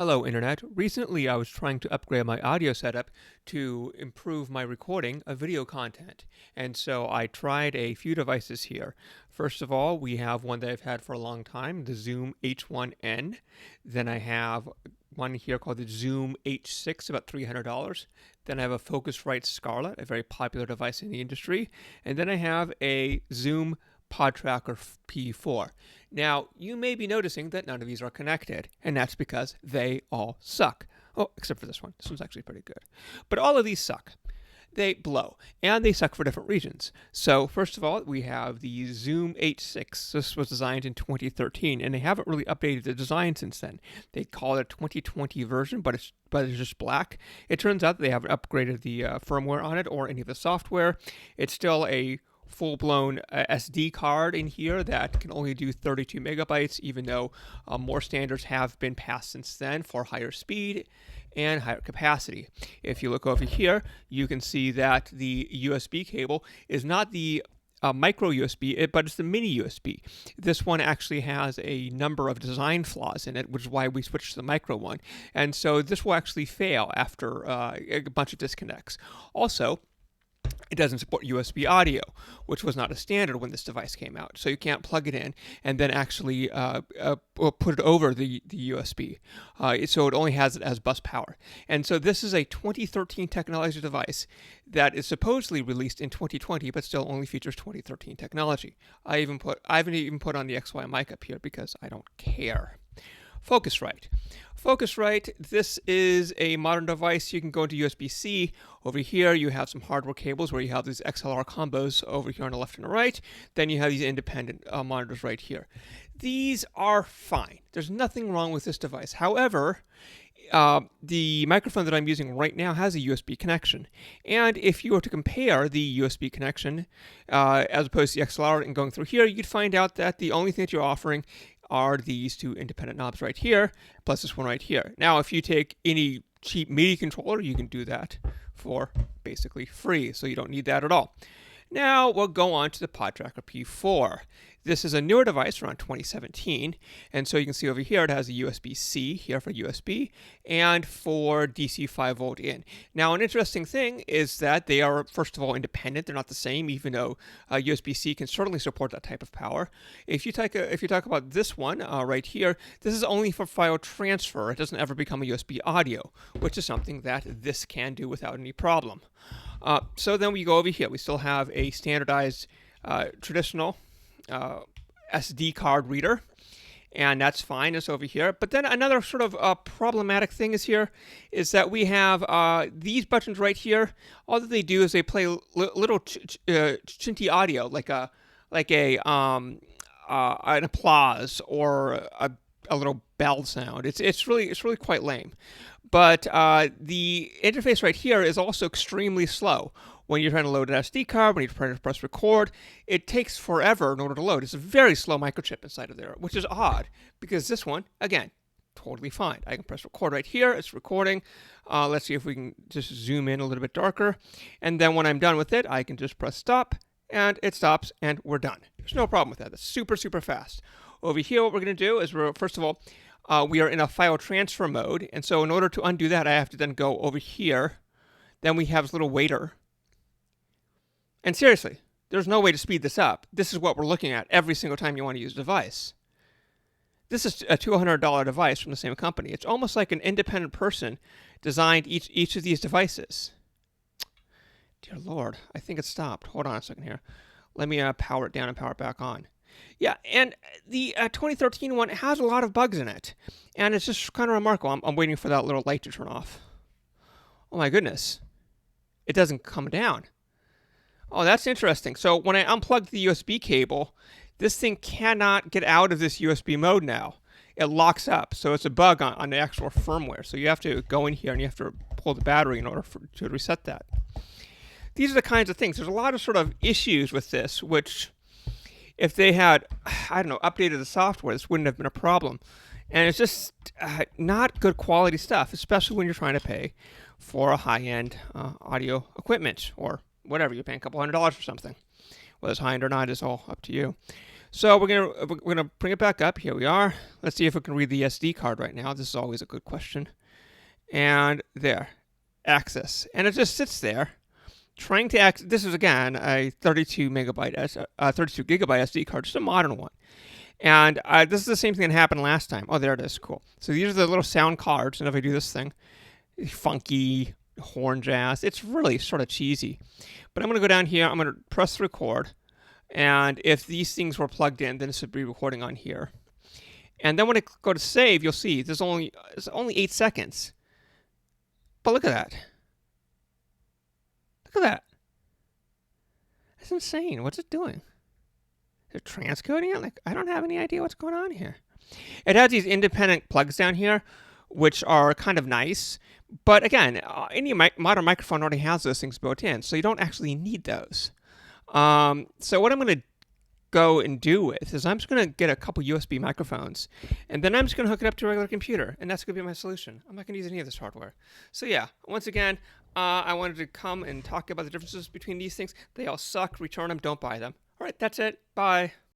Hello, Internet. Recently, I was trying to upgrade my audio setup to improve my recording of video content. And so I tried a few devices here. First of all, we have one that I've had for a long time, the Zoom H1n. Then I have one here called the Zoom H6, about $300. Then I have a Focusrite Scarlett, a very popular device in the industry. And then I have a Zoom PodTrak or P4. Now, you may be noticing that none of these are connected, and that's because they all suck. Oh, except for this one. This one's actually pretty good. But all of these suck. They blow, and they suck for different reasons. So, first of all, we have the Zoom H6. This was designed in 2013, and they haven't really updated the design since then. They call it a 2020 version, but it's just black. It turns out that they haven't upgraded the firmware on it or any of the software. It's still a full-blown SD card in here that can only do 32 megabytes, even though more standards have been passed since then for higher speed and higher capacity. If you look over here, you can see that the USB cable is not the micro USB, but it's the mini USB. This one actually has a number of design flaws in it, which is why we switched to the micro one. And so this will actually fail after a bunch of disconnects. Also, it doesn't support USB audio, which was not a standard when this device came out. So you can't plug it in and then actually put it over the USB. So it only has it as bus power. And so this is a 2013 technology device that is supposedly released in 2020, but still only features 2013 technology. I haven't even put on the XY mic up here because I don't care. Focusrite. Focusrite, this is a modern device. You can go into USB-C. Over here, you have some hardware cables where you have these XLR combos over here on the left and the right. Then you have these independent monitors right here. These are fine. There's nothing wrong with this device. However, the microphone that I'm using right now has a USB connection. And if you were to compare the USB connection as opposed to the XLR and going through here, you'd find out that the only thing that you're offering are these two independent knobs right here, plus this one right here. Now, if you take any cheap MIDI controller, you can do that for basically free, so you don't need that at all. Now, we'll go on to the PodTrak P4. This is a newer device around 2017, and so you can see over here it has a USB-C here for USB and for DC 5-volt in. Now, an interesting thing is that they are, first of all, independent. They're not the same, even though USB-C can certainly support that type of power. If you talk about this one right here, this is only for file transfer. It doesn't ever become a USB audio, which is something that this can do without any problem. So then we go over here. We still have a standardized traditional SD card reader, and that's fine. It's over here. But then another sort of problematic thing is that we have these buttons right here. All that they do is they play little chinty audio, like an applause or a little bell sound. It's really quite lame. But the interface right here is also extremely slow. When you're trying to load an SD card, when you're trying to press record, it takes forever in order to load. It's a very slow microchip inside of there, which is odd because this one, again, totally fine. I can press record right here. It's recording. Let's see if we can just zoom in a little bit darker. And then when I'm done with it, I can just press stop, and it stops, and we're done. There's no problem with that. It's super, super fast. Over here, what we're going to do is first of all, we are in a file transfer mode. And so in order to undo that, I have to then go over here. Then we have this little waiter. And seriously, there's no way to speed this up. This is what we're looking at every single time you want to use a device. This is a $200 device from the same company. It's almost like an independent person designed each of these devices. Dear Lord, I think it stopped. Hold on a second here. Let me power it down and power it back on. Yeah, and the 2013 one has a lot of bugs in it. And it's just kind of remarkable. I'm waiting for that little light to turn off. Oh my goodness. It doesn't come down. Oh, that's interesting. So when I unplug the USB cable, this thing cannot get out of this USB mode now. It locks up. So it's a bug on the actual firmware. So you have to go in here and you have to pull the battery in order to reset that. These are the kinds of things. There's a lot of sort of issues with this, which if they had, I don't know, updated the software, this wouldn't have been a problem. And it's just not good quality stuff, especially when you're trying to pay for a high-end audio equipment or whatever. You're paying a couple $100 for something. Whether it's high-end or not is all up to you. So we're gonna bring it back up. Here we are. Let's see if we can read the SD card right now. This is always a good question. And there, access, and it just sits there, trying to access. This is again a 32 gigabyte SD card, just a modern one. And this is the same thing that happened last time. Oh, there it is. Cool. So these are the little sound cards, and if I do this thing, funky horn jazz, it's really sort of cheesy. But I'm going to go down here. I'm going to press record. And if these things were plugged in, then this would be recording on here. And then when I go to save, you'll see it's only 8 seconds. But look at that. Look at that. That's insane. What's it doing? Is it transcoding it? Like, I don't have any idea what's going on here. It has these independent plugs down here, which are kind of nice. But again, any modern microphone already has those things built in, so you don't actually need those. So what I'm going to go and do with is I'm just going to get a couple USB microphones, and then I'm just going to hook it up to a regular computer, and that's going to be my solution. I'm not going to use any of this hardware. So yeah, once again, I wanted to come and talk about the differences between these things. They all suck. Return them. Don't buy them. All right, that's it. Bye.